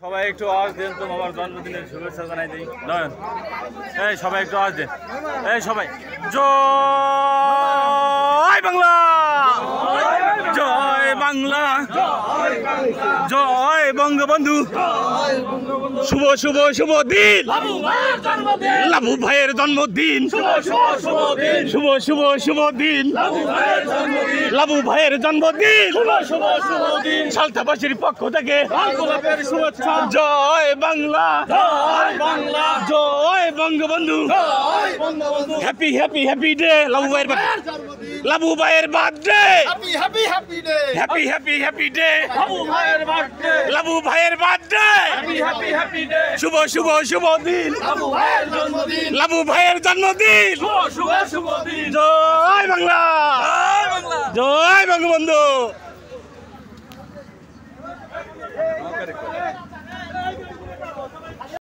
সবাই একটু আওয়াজ দেন তো বাবার জন্মদিনের শুভেচ্ছা জানাই দিই। নয়ন, এই সবাই একটু আওয়াজ দেন। এই সবাই জয় বাংলা, জয় বাংলা, জয় বঙ্গবন্ধু। শুভ শুভ শুভ দিন লাবু ভাইয়ের জন্মদিন, শুভ শুভ শুভ দিন লাবু ভাইয়ের জন্মদিন। সালতাবাসীর পক্ষ থেকে জয় বাংলা, জয় Bangabandhu. Happy happy happy day Labu ভাইয়ের birthday, happy happy happy day Labu ভাইয়ের বার্থডে। শুভ শুভ শুভ দিন লাবু ভাইয়ের জন্মদিন। জয় বাংলা, জয় বঙ্গবন্ধু।